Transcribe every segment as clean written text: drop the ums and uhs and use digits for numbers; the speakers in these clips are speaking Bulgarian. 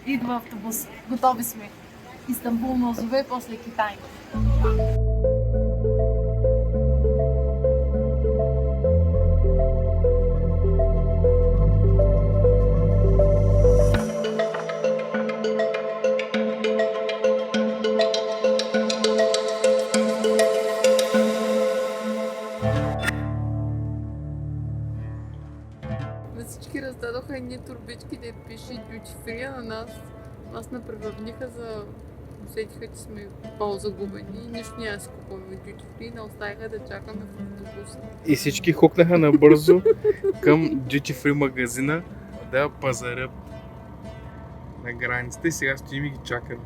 Идва автобус. Готови сме. Истанбул озове, после Китай. Всички раздадоха едни турбички, де пише duty free, а на нас не превърниха за... Усетиха, че сме по-загубени и нищо няма да си купуваме duty free, не оставиха да чакаме в автобуса. И всички хукнаха набързо към duty free магазина да пазарят на границата и сега стоим и ги чакаме.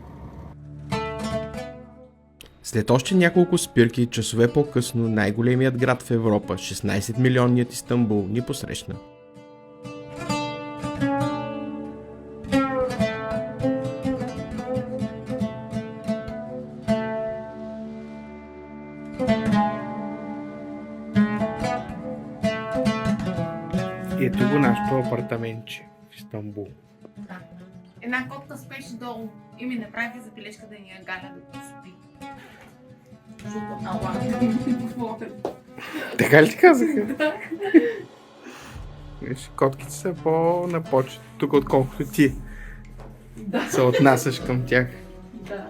След още няколко спирки и часове по-късно най-големият град в Европа, 16-милионният Истанбул, ни посрещна. И ето го нашето апартаментче в Истанбул. Да. Една котка спеше долу и ми направиха забележка да ни я галя да спи. Жупа ала. Така ли ти казаха? Виж, котките са по-на почет тук, отколкото ти Да. се отнасяш към тях. Да.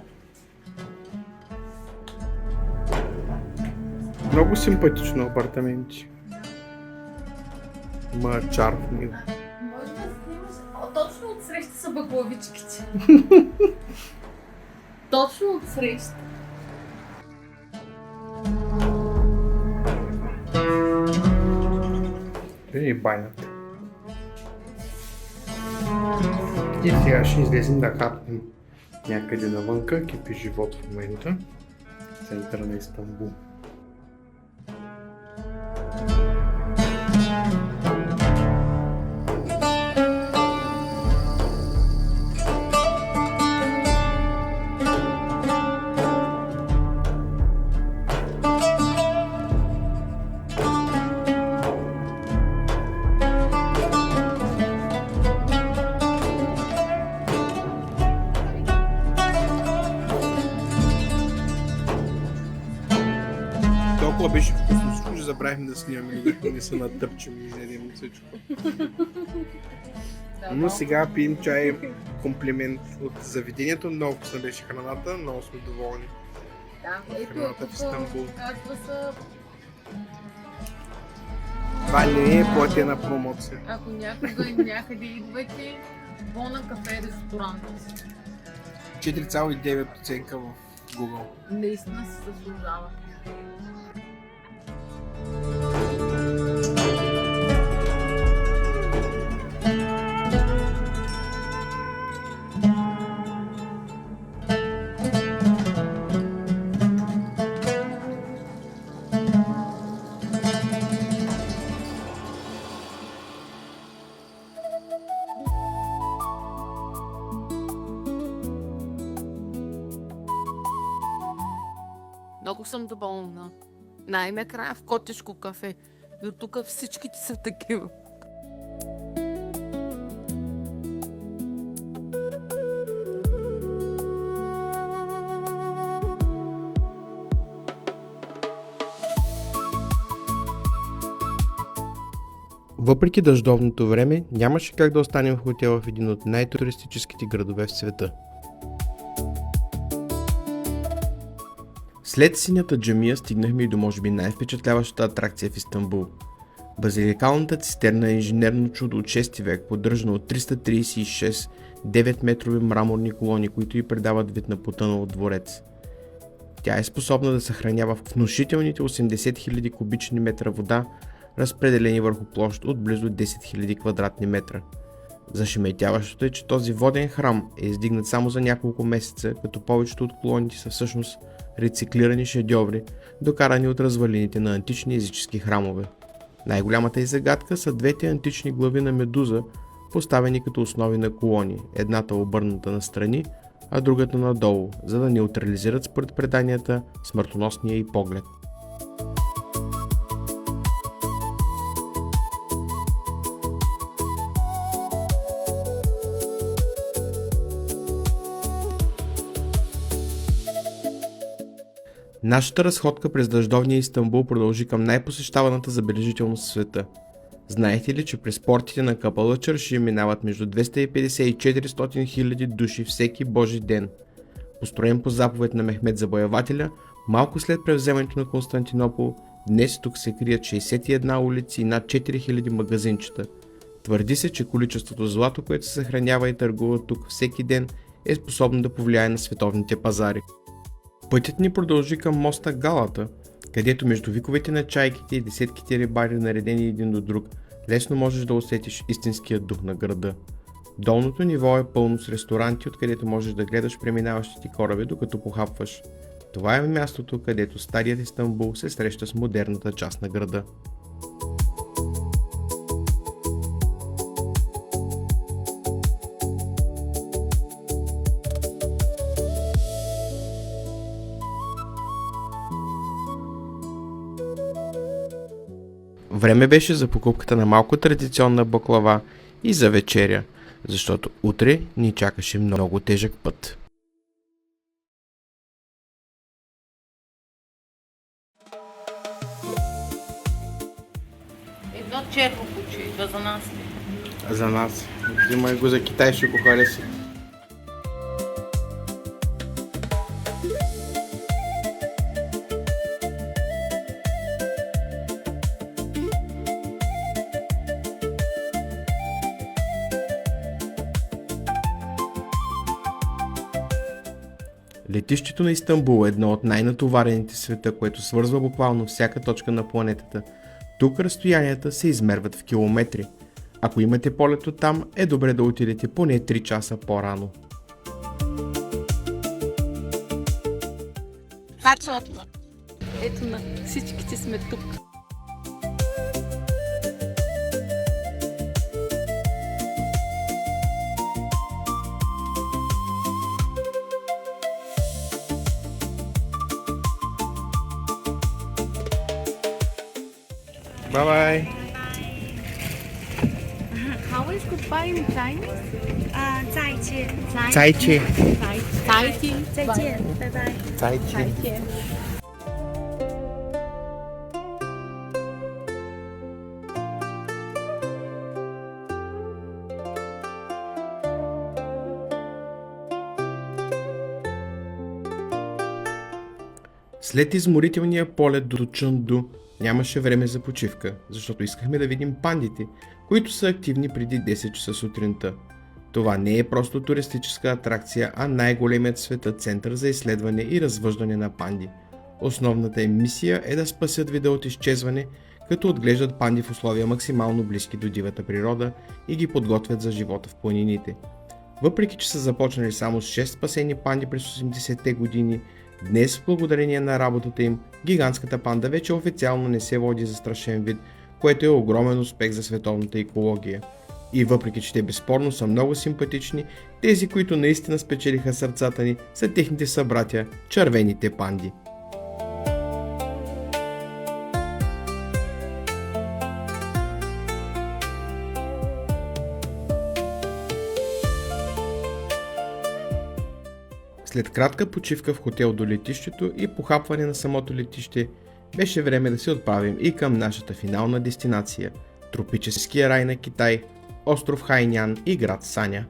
Много симпатично апартаментче. Има чар в него. Може да снимаш. Точно отсреща са бъглавичките. Точно отсреща. И банята. И сега ще излезем да хапнем някъде навънка. Кипи живот в момента. В центъра на Истанбул. Толкова беше вкусно всичко, че забравихме да снимаме, да не се натъпчем и изядем всичко. Но сега пием чай, комплимент от заведението. Много вкусна беше храната, много сме доволни. Да, ето Храната в Истанбул. казва са, Това не е платена промоция. ако някога и някъде идвате, Бона кафе ресторант. 4,9 оценка в Google. Наистина се заслужава. Много съм доволна. Най-накрая в котешко кафе. До тук всичките са такива. Въпреки дъждовното време, нямаше как да останем в хотела в един от най-туристическите градове в света. След синята джамия стигнахме и до може би най-впечатляващата атракция в Истанбул. Базиликалната цистерна е инженерно чудо от 6 век, поддържана от 336 9-метрови мраморни колони, които й придават вид на потънал дворец. Тя е способна да съхранява внушителните 80 000 кубични метра вода, разпределени върху площ от близо 10 000 квадратни метра. Зашеметяващото е, че този воден храм е издигнат само за няколко месеца, като повечето от колоните са всъщност рециклирани шедьоври, докарани от развалините на антични езически храмове. Най-голямата й загадка са двете антични глави на Медуза, поставени като основи на колони, едната обърната настрани, а другата надолу, за да неутрализират според преданията смъртоносния й поглед. Нашата разходка през дъждовния Истанбул продължи към най-посещаваната забележителност в света. Знаете ли, че през портите на Капала Чарши минават между 250 и 400 хиляди души всеки божи ден? Построен по заповед на Мехмед Завоевателя, малко след превземането на Константинопол, днес тук се крият 61 улици и над 4000 магазинчета. Твърди се, че количеството злато, което се съхранява и търгува тук всеки ден, е способно да повлияе на световните пазари. Пътят ни продължи към моста Галата, където между виковете на чайките и десетките рибари, наредени един до друг, лесно можеш да усетиш истинския дух на града. Долното ниво е пълно с ресторанти, откъдето можеш да гледаш преминаващите кораби, докато похапваш. Това е мястото, където старият Истанбул се среща с модерната част на града. Време беше за покупката на малко традиционна баклава и за вечеря, защото утре ни чакаше много тежък път. Едно черно куче идва за нас. За нас. Взимай го за Китай, ще го хареса. Летището на Истанбул е едно от най-натоварените в света, което свързва буквално всяка точка на планетата. Тук разстоянията се измерват в километри. Ако имате полет от там, е добре да отидете поне 3 часа по-рано. Ето на всичките сме тук. Bye-bye! How is goodbye in Chinese? 再见， Цайче! 再见。再见，拜拜。 Цайче! След изморителния полет до Чънду нямаше време за почивка, защото искахме да видим пандите, които са активни преди 10 часа сутринта. Това не е просто туристическа атракция, а най-големият в света център за изследване и развъждане на панди. Основната им мисия е да спасят вида от изчезване, като отглеждат панди в условия максимално близки до дивата природа и ги подготвят за живота в планините. Въпреки че са започнали само с 6 спасени панди през 80-те години, днес, благодарение на работата им, гигантската панда вече официално не се води за страшен вид, което е огромен успех за световната екология. И въпреки че те безспорно са много симпатични, тези, които наистина спечелиха сърцата ни, са техните събратя, червените панди. След кратка почивка в хотел до летището и похапване на самото летище, беше време да се отправим и към нашата финална дестинация – тропическия рай на Китай, остров Хайнян и град Саня.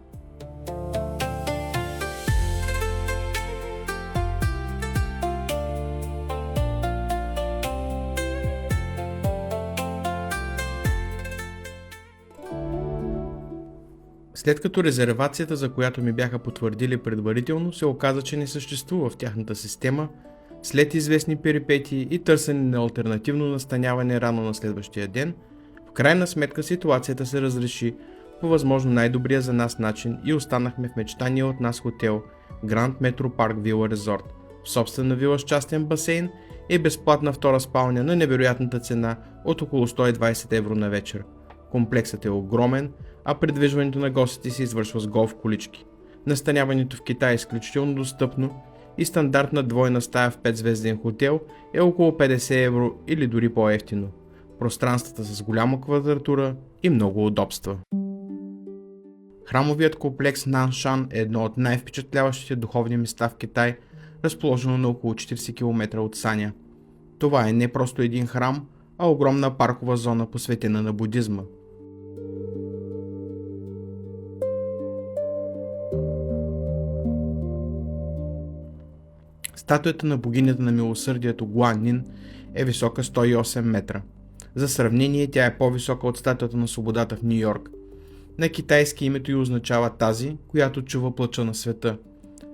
След като резервацията, за която ми бяха потвърдили предварително, се оказа, че не съществува в тяхната система, след известни перипетии и търсене на алтернативно настаняване рано на следващия ден, в крайна сметка ситуацията се разреши по възможно най-добрия за нас начин и останахме в мечтания от нас хотел Grand Metro Park Villa Resort, в собствена вила с частен басейн и безплатна втора спалня на невероятната цена от около 120 евро на вечер. Комплексът е огромен, а придвижването на гостите се извършва с голф колички. Настаняването в Китай е изключително достъпно и стандартна двойна стая в 5-звезден хотел е около 50 евро или дори по-евтино. Пространствата с голяма квадратура и много удобства. Храмовият комплекс Наншан е едно от най-впечатляващите духовни места в Китай, разположено на около 40 км от Саня. Това е не просто един храм, а огромна паркова зона, посветена на будизма. Статуята на богинята на милосърдието Гуанин е висока 108 метра. За сравнение, тя е по-висока от статуята на свободата в Ню Йорк. На китайски името й означава тази, която чува плача на света,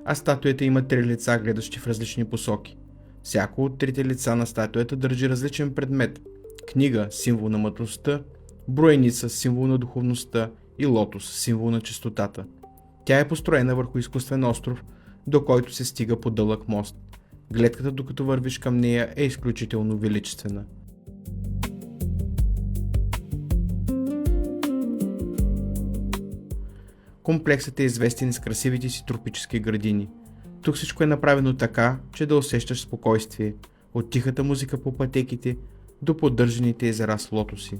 а статуята има 3 лица, гледащи в различни посоки. Всяко от 3 лица на статуята държи различен предмет: книга, символ на мъдростта, броеница, символ на духовността, и лотос, символ на чистотата. Тя е построена върху изкуствен остров, до който се стига по дълъг мост. Гледката, докато вървиш към нея, е изключително величествена. Комплексът е известен с красивите си тропически градини. Тук всичко е направено така, че да усещаш спокойствие, от тихата музика по пътеките до поддържаните езера с лотоси.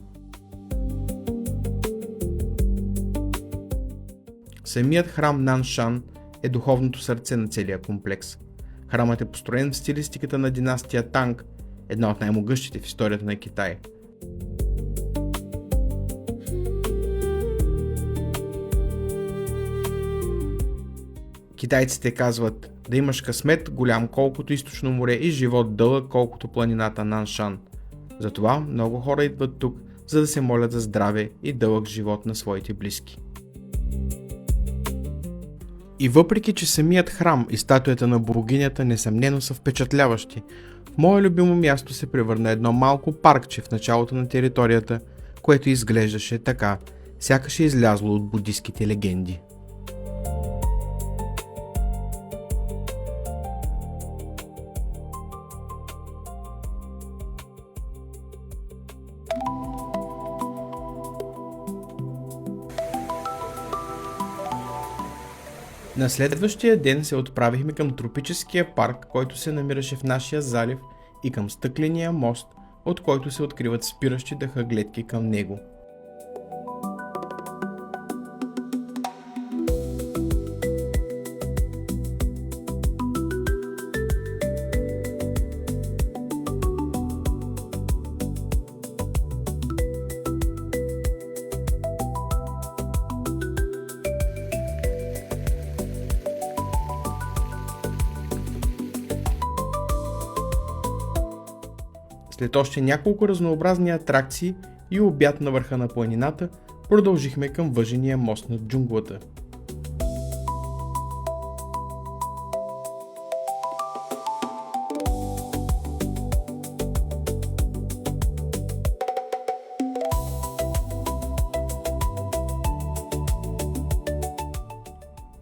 Самият храм Наншан е духовното сърце на целия комплекс. Храмът е построен в стилистиката на династия Танг, една от най-могъщите в историята на Китай. Китайците казват: да имаш късмет голям колкото източно море и живот дълъг колкото планината Наншан. Затова много хора идват тук, за да се молят за здраве и дълъг живот на своите близки. И въпреки, че самият храм и статуята на богинята несъмнено са впечатляващи, в мое любимо място се превърна едно малко паркче в началото на територията, което изглеждаше така, сякаш е излязло от буддийските легенди. На следващия ден се отправихме към тропическия парк, който се намираше в нашия залив, и към стъкления мост, от който се откриват спиращи дъха гледки към него. След още няколко разнообразни атракции и обяд на върха на планината, продължихме към въжения мост над джунглата.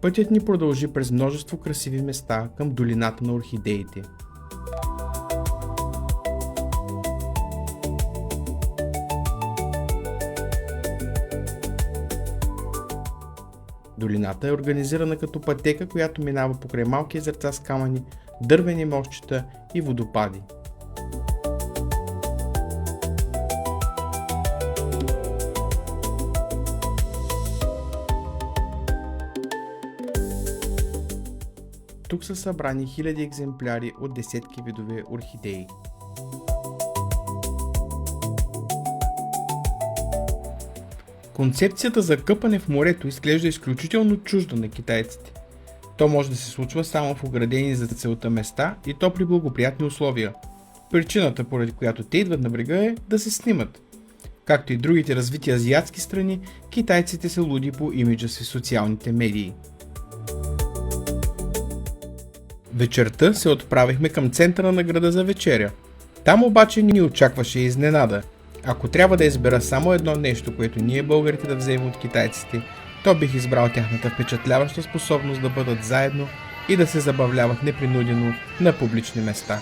Пътят ни продължи през множество красиви места към долината на орхидеите. Долината е организирана като пътека, която минава покрай малки езерца с камъни, дървени мостчета и водопади. Тук са събрани хиляди екземпляри от десетки видове орхидеи. Концепцията за къпане в морето изглежда изключително чужда на китайците. То може да се случва само в оградени за целта места и то при благоприятни условия. Причината, поради която те идват на брега, е да се снимат. Както и другите развити азиатски страни, китайците са луди по имиджа си в социалните медии. Вечерта се отправихме към центъра на града за вечеря. Там обаче ни очакваше изненада. Ако трябва да избера само едно нещо, което ние българите да вземем от китайците, то бих избрал тяхната впечатляваща способност да бъдат заедно и да се забавляват непринудено на публични места.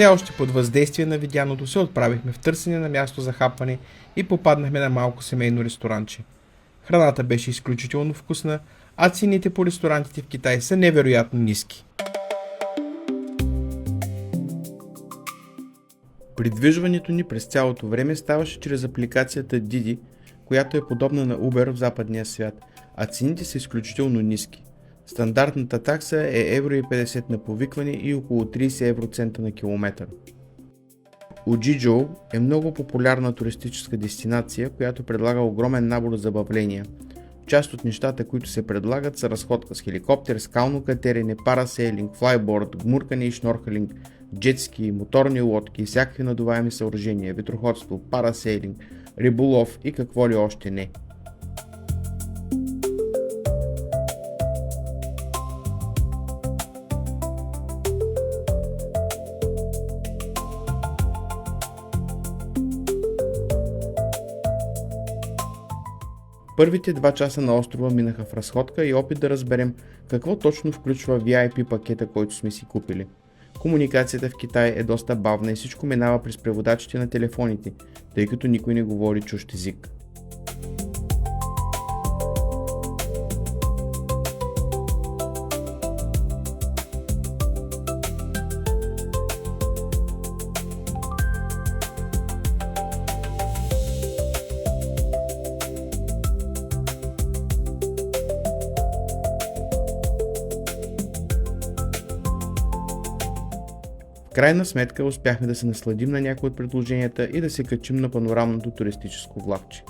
Все още под въздействие на видяното се отправихме в търсене на място за хапване и попаднахме на малко семейно ресторанче. Храната беше изключително вкусна, а цените по ресторантите в Китай са невероятно ниски. Придвижването ни през цялото време ставаше чрез апликацията Didi, която е подобна на Uber в западния свят, а цените са изключително ниски. Стандартната такса е 1,50 евро на повикване и около 30 евроцента на километър. Уджиджоу е много популярна туристическа дестинация, която предлага огромен набор забавления. Част от нещата, които се предлагат, са разходка с хеликоптер, скално катерене, парасейлинг, флайборд, гмуркане и шнорхелинг, джетски, моторни лодки, всякакви надуваеми съоръжения, ветроходство, парасейлинг, риболов и какво ли още не. Първите 2 часа на острова минаха в разходка и опит да разберем какво точно включва VIP пакета, който сме си купили. Комуникацията в Китай е доста бавна и всичко минава през преводачите на телефоните, тъй като никой не говори чужд език. В крайна сметка успяхме да се насладим на някои от предложенията и да се качим на панорамното туристическо влакче.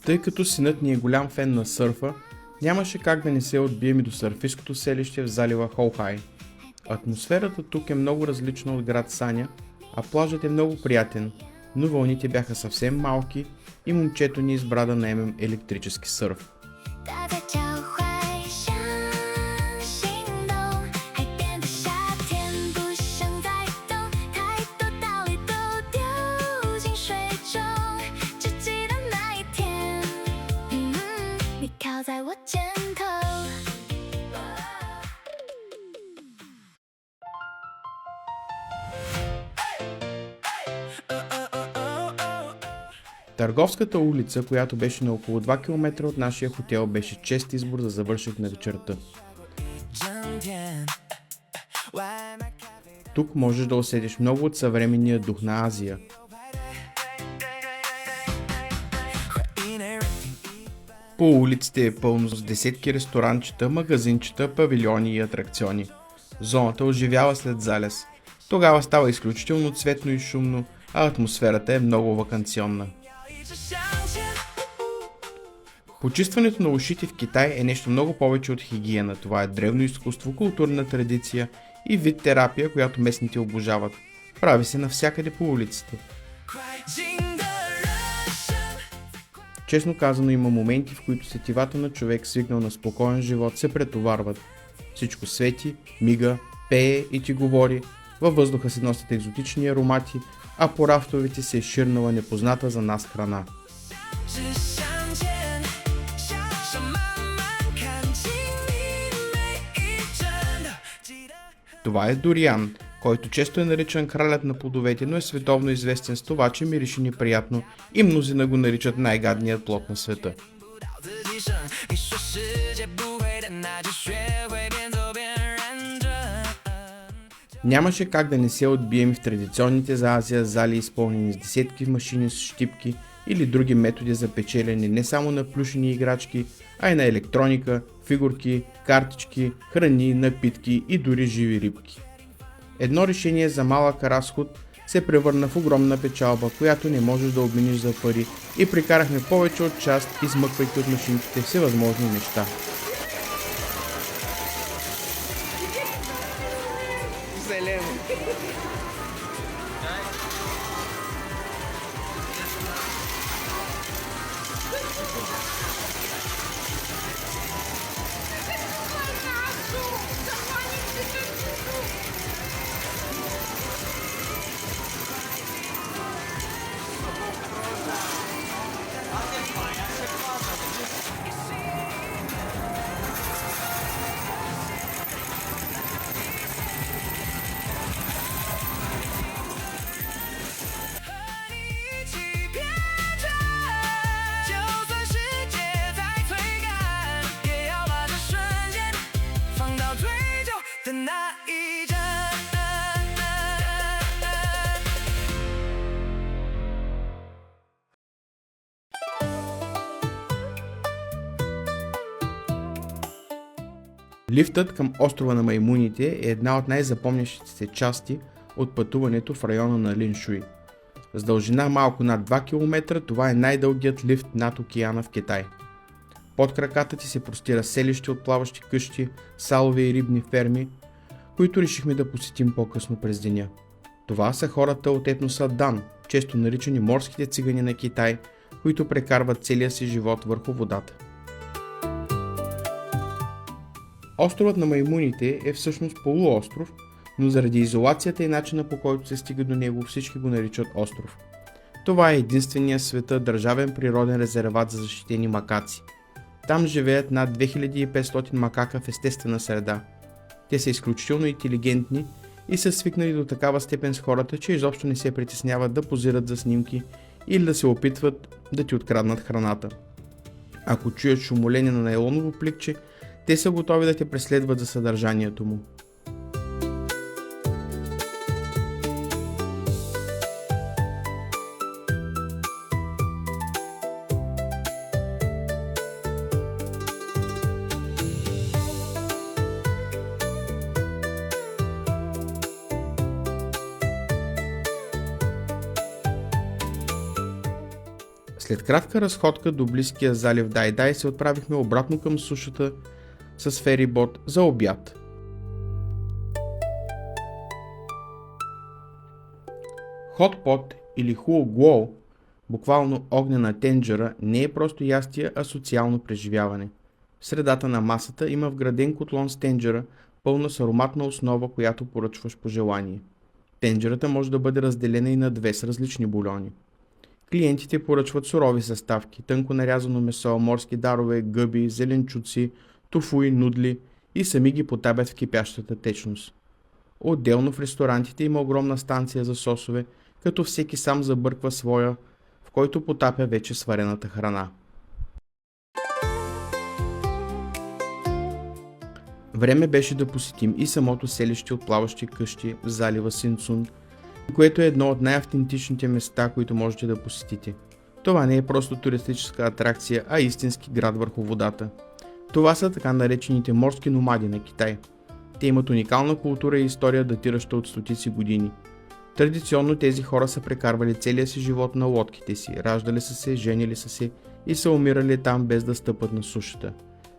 Тъй като синът ни е голям фен на сърфа, нямаше как да не се отбием и до сърфисткото селище в залива Хоухай. Атмосферата тук е много различна от град Саня, а плажът е много приятен, но вълните бяха съвсем малки и момчето ни избра да наемем електрически сърф. Търговската улица, която беше на около 2 км от нашия хотел, беше чест избор за завършек на вечерта. Тук можеш да усетиш много от съвременния дух на Азия. По улиците е пълно с десетки ресторанчета, магазинчета, павилиони и атракциони. Зоната оживява след залез. Тогава става изключително цветно и шумно, а атмосферата е много ваканционна. Почистването на ушите в Китай е нещо много повече от хигиена. Това е древно изкуство, културна традиция и вид терапия, която местните обожават. Прави се навсякъде по улиците. Честно казано, има моменти, в които сетивата на човек, свикнал на спокоен живот, се претоварват. Всичко свети, мига, пее и ти говори, във въздуха се носят екзотични аромати, а по рафтовете се е ширнала непозната за нас храна. Това е дуриан, който често е наричан кралят на плодовете, но е световно известен с това, че мирише неприятно и мнозина го наричат най-гадният плод на света. Нямаше как да не се отбием в традиционните за Азия зали, изпълнени с десетки машини с щипки или други методи за печелене не само на плюшени играчки, а и на електроника, фигурки, картички, храни, напитки и дори живи рибки. Едно решение за малък разход се превърна в огромна печалба, която не можеш да обмениш за пари, и прекарахме повече от час, измъквайки от машинките всевъзможни неща. Лифтът към острова на маймуните е една от най-запомнящите се части от пътуването в района на Линшуй. С дължина малко над 2 км, това е най-дългият лифт над океана в Китай. Под краката ти се простира селище от плаващи къщи, салове и рибни ферми, които решихме да посетим по-късно през деня. Това са хората от етноса Дан, често наричани морските цигани на Китай, които прекарват целия си живот върху водата. Островът на маймуните е всъщност полуостров, но заради изолацията и начина, по който се стига до него, всички го наричат остров. Това е единствения в света държавен природен резерват за защитени макаци. Там живеят над 2500 макака в естествена среда. Те са изключително интелигентни и са свикнали до такава степен с хората, че изобщо не се притесняват да позират за снимки или да се опитват да ти откраднат храната. Ако чуят шумолене на найлоново пликче, те са готови да те преследват за съдържанието му. След кратка разходка до близкия залив Дай-Дай се отправихме обратно към сушата с ферибот за обяд. Хотпот или хуоглоу, буквално огнена тенджера, не е просто ястие, а социално преживяване. В средата на масата има вграден котлон с тенджера, пълна с ароматна основа, която поръчваш по желание. Тенджерата може да бъде разделена и на две с различни бульони. Клиентите поръчват сурови съставки, тънко нарязано месо, морски дарове, гъби, зеленчуци, тофуи, нудли и сами ги потабят в кипящата течност. Отделно в ресторантите има огромна станция за сосове, като всеки сам забърква своя, в който потапя вече сварената храна. Време беше да посетим и самото селище от плаващи къщи в залива Синцун, което е едно от най-автентичните места, които можете да посетите. Това не е просто туристическа атракция, а истински град върху водата. Това са така наречените морски номади на Китай. Те имат уникална култура и история, датираща от стотици години. Традиционно тези хора са прекарвали целия си живот на лодките си, раждали са се, женили са се и са умирали там без да стъпат на сушата.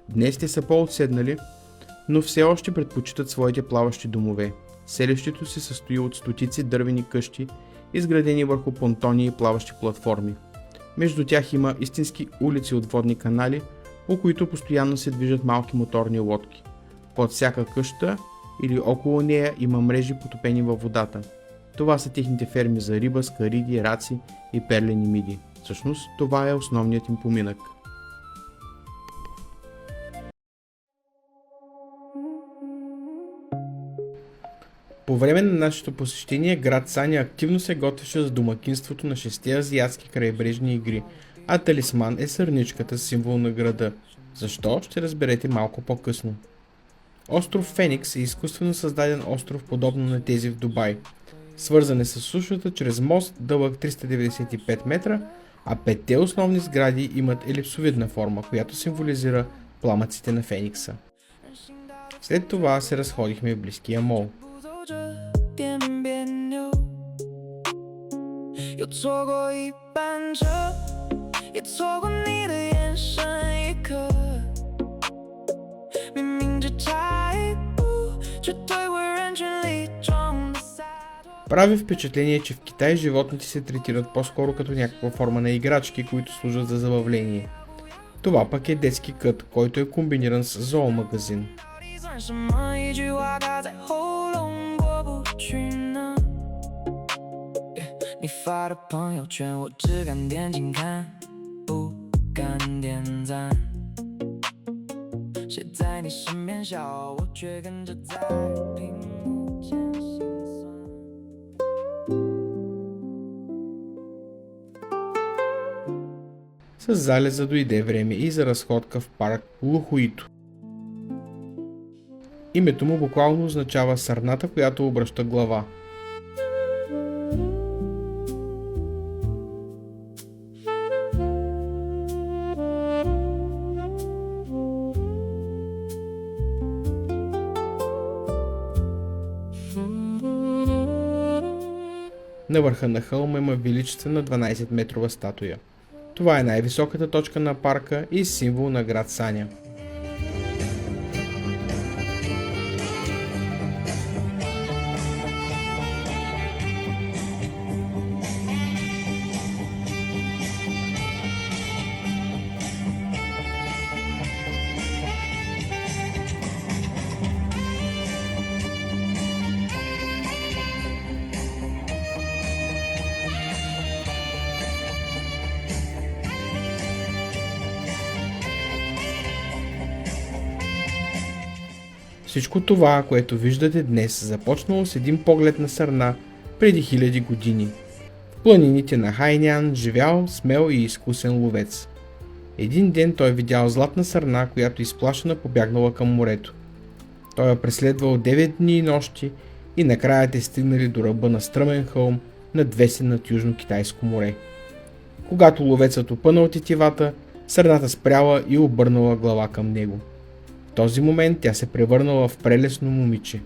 Днес те са по-отседнали, но все още предпочитат своите плаващи домове. Селището се състои от стотици дървени къщи, изградени върху понтони и плаващи платформи. Между тях има истински улици от водни канали, по които постоянно се движат малки моторни лодки. Под всяка къща или около нея има мрежи потопени във водата. Това са техните ферми за риба, скариди, раци и перлени миди. Всъщност това е основният им поминък. По време на нашето посещение град Саня активно се готвеше за домакинството на 6 азиатски крайбрежни игри, а талисман е сърничката, символ на града. Защо? Ще разберете малко по-късно. Остров Феникс е изкуствено създаден остров, подобно на тези в Дубай. Свързан е с сушата чрез мост, дълъг 395 метра, а 5-те основни сгради имат елипсовидна форма, която символизира пламъците на Феникса. След това се разходихме в близкия мол. Прави впечатление, че в Китай животните се третират по-скоро като някаква форма на играчки, които служат за забавление. Това пък е детски кът, който е комбиниран с зоомагазин. С залеза дойде време и за разходка в парк Лухуито. Името му буквално означава сърната, която обръща глава. На върха на хълма има величествена 12-метрова статуя. Това е най-високата точка на парка и символ на град Саня. Всичко това, което виждате днес, започнало с един поглед на сърна преди хиляди години. В планините на Хайнян живял смел и изкусен ловец. Един ден той видял златна сърна, която изплашена побягнала към морето. Той я преследвал 9 дни и нощи и накрая те стигнали до ръба на стръмен хълм, надвесен над Южно-Китайско море. Когато ловецът опънал тетивата, сърната спряла и обърнала глава към него. В този момент тя се превърнала в прелесно момиче.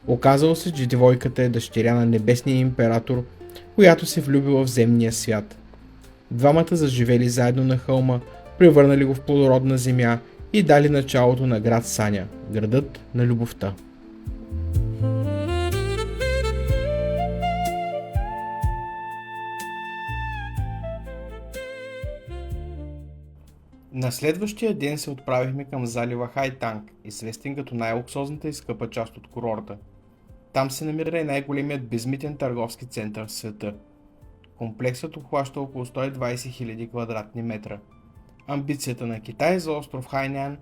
Оказало се, че девойката е дъщеря на небесния император, която се влюбила в земния свят. Двамата заживели заедно на хълма, превърнали го в плодородна земя и дали началото на град Саня, градът на любовта. На следващия ден се отправихме към залива Хайтанг, известен като най-луксозната и скъпа част от курорта. Там се намира и най-големият безмитен търговски център в света. Комплексът обхваща около 120 000 квадратни метра. Амбицията на Китай за остров Хайнян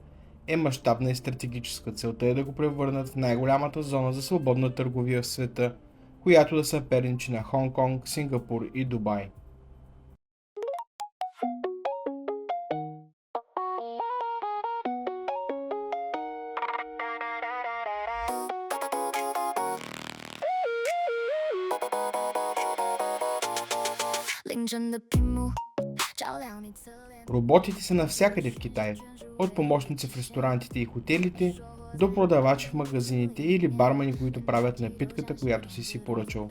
е мащабна и стратегическа. Целта е да го превърнат в най-голямата зона за свободна търговия в света, която да съперничи на Хонг-Конг, Сингапур и Дубай. Роботите са навсякъде в Китай, от помощници в ресторантите и хотелите, до продавачи в магазините или бармани, които правят напитката, която си поръчал.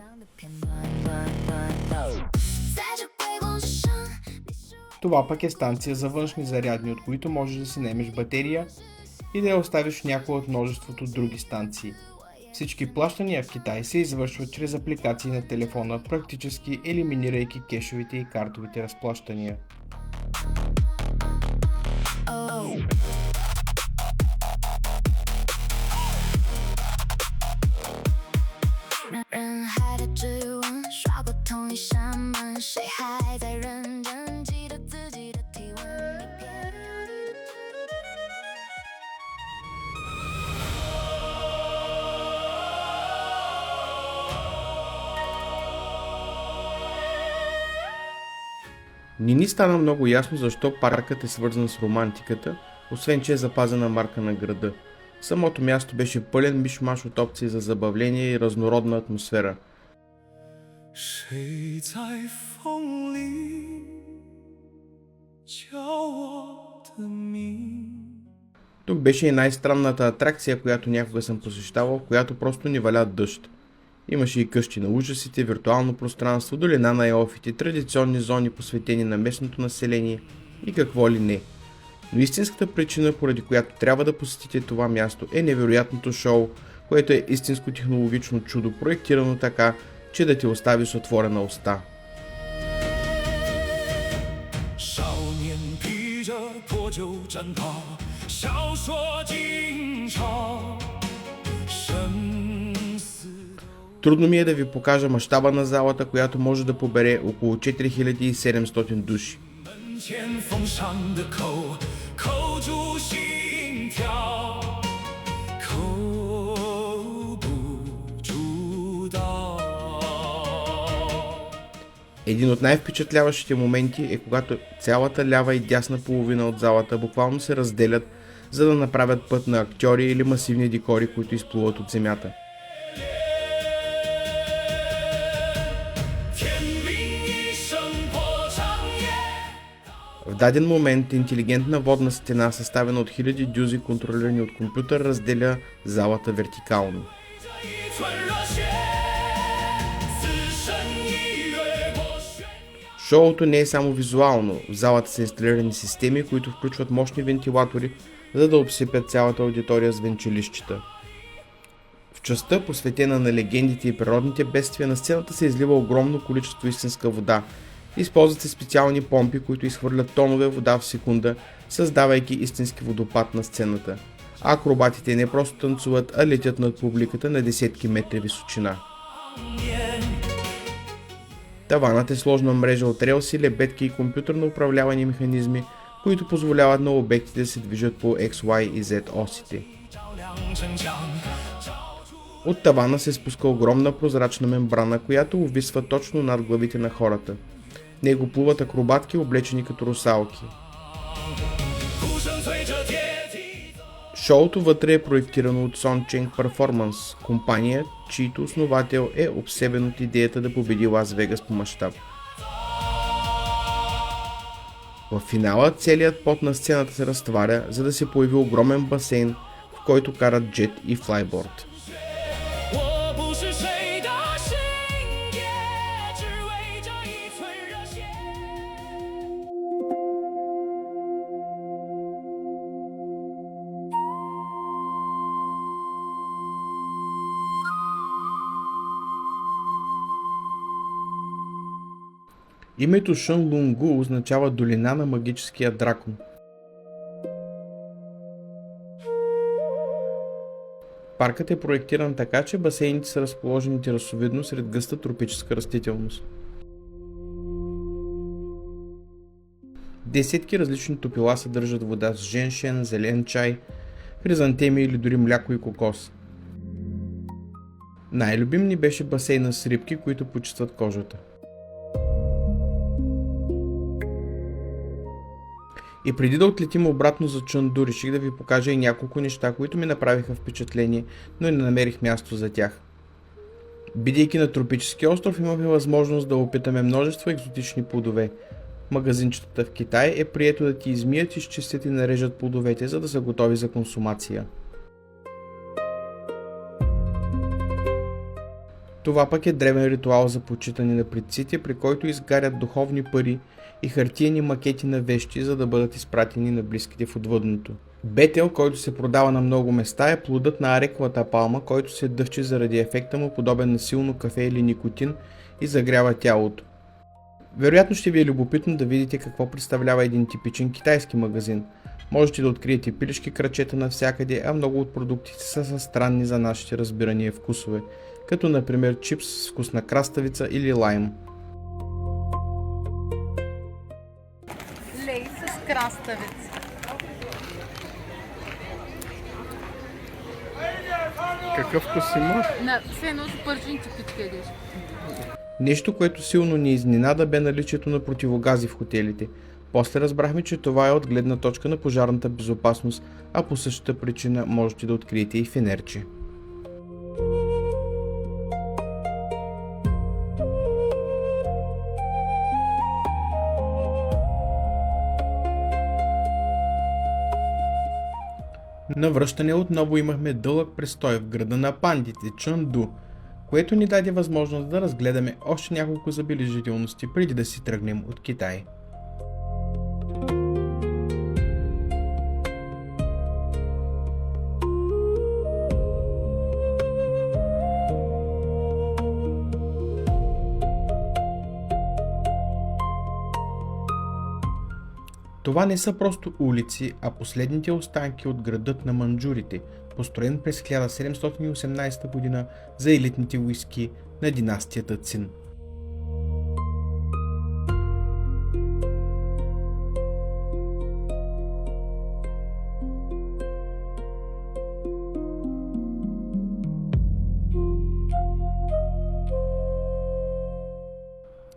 Това пък е станция за външни зарядни, от които можеш да си наемеш батерия и да я оставиш в някоя от множеството други станции. Всички плащания в Китай се извършват чрез апликации на телефона, практически елиминирайки кешовите и картовите разплащания. Не ни стана много ясно защо паркът е свързан с романтиката, освен че е запазена марка на града. Самото място беше пълен мишмаш от опции за забавление и разнородна атмосфера. Тук беше и най-странната атракция, която някога съм посещавал, в която просто ни валя дъжд. Имаше и къщи на ужасите, виртуално пространство, долина на елфите, традиционни зони посветени на местното население и какво ли не. Но истинската причина, поради която трябва да посетите това място, е невероятното шоу, което е истинско технологично чудо, проектирано така, че да те остави с отворена уста. Трудно ми е да ви покажа мащаба на залата, която може да побере около 4700 души. Един от най-впечатляващите моменти е когато цялата лява и дясна половина от залата буквално се разделят, за да направят път на актьори или масивни декори, които изплуват от земята. В даден момент интелигентна водна стена, съставена от хиляди дюзи, контролирани от компютър, разделя залата вертикално. Шоуто не е само визуално. В залата са инсталирани системи, които включват мощни вентилатори, за да обсипят цялата аудитория с венчелищчета. В частта, посветена на легендите и природните бедствия, на сцената се излива огромно количество истинска вода. Използват се специални помпи, които изхвърлят тонове вода в секунда, създавайки истински водопад на сцената. А акробатите не просто танцуват, а летят над публиката на десетки метри височина. Таванът е сложна мрежа от релси, лебедки и компютърно управлявани механизми, които позволяват на обектите да се движат по X, Y и Z осите. От тавана се спуска огромна прозрачна мембрана, която увисва точно над главите на хората. В него плуват акробатки, облечени като русалки. Шоуто вътре е проектирано от Soncheng Performance, компания, чийто основател е обсебен от идеята да победи Лас Вегас по мащаб. В финала целият пот на сцената се разтваря, за да се появи огромен басейн, в който карат джет и флайборд. Името Шънлунгу означава долина на магическия дракон. Паркът е проектиран така, че басейните са разположени терасовидно сред гъста тропическа растителност. Десетки различни топила съдържат вода с женшен, зелен чай, хризантеми или дори мляко и кокос. Най-любим ни беше басейна с рибки, които почистват кожата. И преди да отлетим обратно за Чънду, реших да ви покажа и няколко неща, които ми направиха впечатление, но не намерих място за тях. Бидейки на тропически остров, имахме възможност да опитаме множество екзотични плодове. Магазинчетата в Китай е прието да ти измият, изчистят и нарежат плодовете, за да са готови за консумация. Това пък е древен ритуал за почитане на предците, при който изгарят духовни пари и хартиени макети на вещи, за да бъдат изпратени на близките в отвъдното. Бетел, който се продава на много места, е плодът на арековата палма, който се дъвчи заради ефекта му, подобен на силно кафе или никотин, и загрява тялото. Вероятно ще ви е любопитно да видите какво представлява един типичен китайски магазин. Можете да откриете пилешки крачета навсякъде, а много от продуктите са със странни за нашите разбирания вкусове, като например чипс с вкус на краставица или лайм. Лей с краставица. Какъв вкус има? Все едно с пържен чипичка ядеш. Нещо, което силно ни изненада, бе наличието на противогази в хотелите. После разбрахме, че това е от гледна точка на пожарната безопасност, а по същата причина можете да откриете и фенерче. На връщане отново имахме дълъг престой в града на пандите Чанду, което ни даде възможност да разгледаме още няколко забележителности преди да си тръгнем от Китай. Това не са просто улици, а последните останки от градът на манджурите, построен през 1718 година за елитните войски на династията Цин.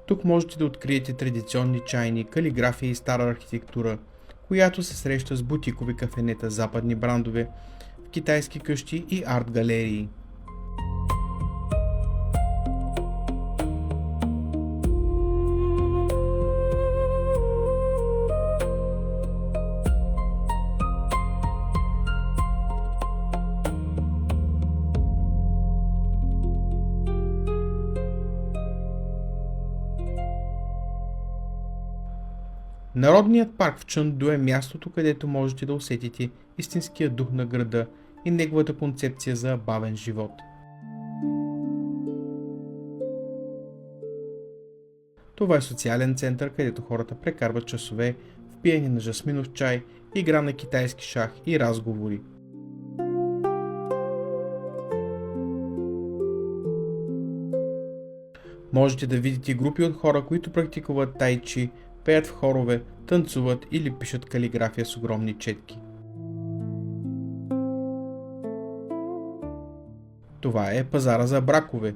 Тук можете да откриете традиционни чайни, калиграфия и стара архитектура, която се среща с бутикови кафенета, западни брандове, в китайски къщи и арт-галерии. Народният парк в Чанду е мястото, където можете да усетите истинския дух на града и неговата концепция за бавен живот. Това е социален център, където хората прекарват часове в пиене на жасминов чай, игра на китайски шах и разговори. Можете да видите групи от хора, които практикуват тайчи, пеят в хорове, танцуват или пишат калиграфия с огромни четки. Това е пазара за бракове.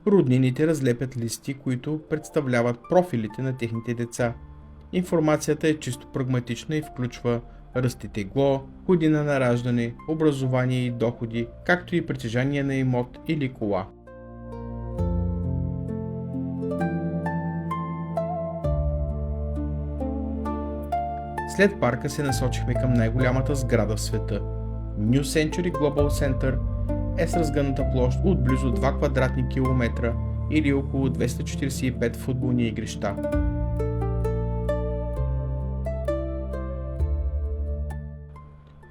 Роднините разлепят листи, които представляват профилите на техните деца. Информацията е чисто прагматична и включва ръст и тегло, година на раждане, образование и доходи, както и притежание на имот или кола. След парка се насочихме към най-голямата сграда в света. New Century Global Center е с разгъната площ от близо 2 квадратни километра или около 245 футболни игрища.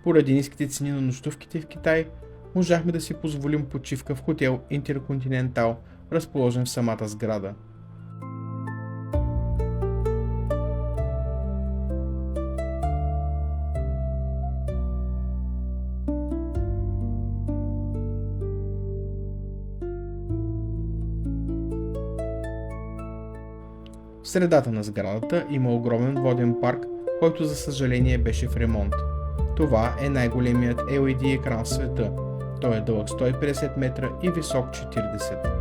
Поради ниските цени на нощувките в Китай, можахме да си позволим почивка в хотел Интерконтинентал, разположен в самата сграда. В средата на сградата има огромен воден парк, който за съжаление беше в ремонт. Това е най-големият LED екран в света. Той е дълъг 150 метра и висок 40.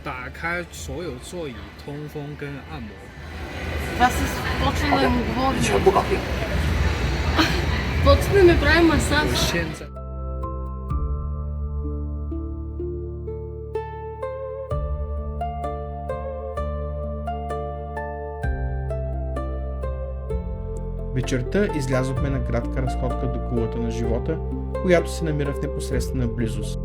打开所有座椅通风跟按摩。 Това се почна да му говорим. 全部搞定。 Почна да ми прави масаж. 现在 Вечерта излязохме на кратка разходка до кулата на живота, която се намира в непосредствена близост.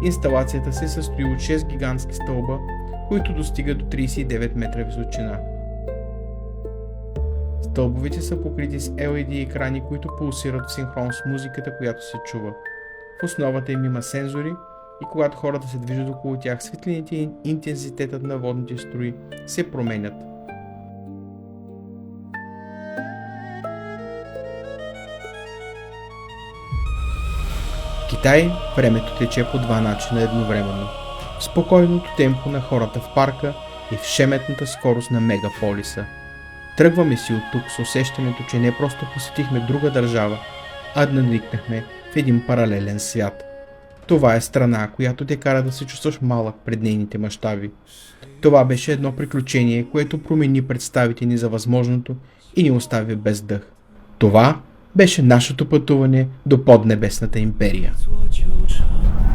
Инсталацията се състои от 6 гигантски стълба, които достигат до 39 метра височина. Стълбовете са покрити с LED екрани, които пулсират в синхрон с музиката, която се чува. В основата им има сензори и когато хората се движат около тях, светлините и интензитетът на водните струи се променят. В Китай времето тече по два начина едновременно. В спокойното темпо на хората в парка и в шеметната скорост на мегаполиса. Тръгваме си от тук с усещането, че не просто посетихме друга държава, а надникнахме в един паралелен свят. Това е страна, която те кара да се чувстваш малък пред нейните мащаби. Това беше едно приключение, което промени представите ни за възможното и ни остави без дъх. Това беше нашето пътуване до поднебесната империя. 做纠缠。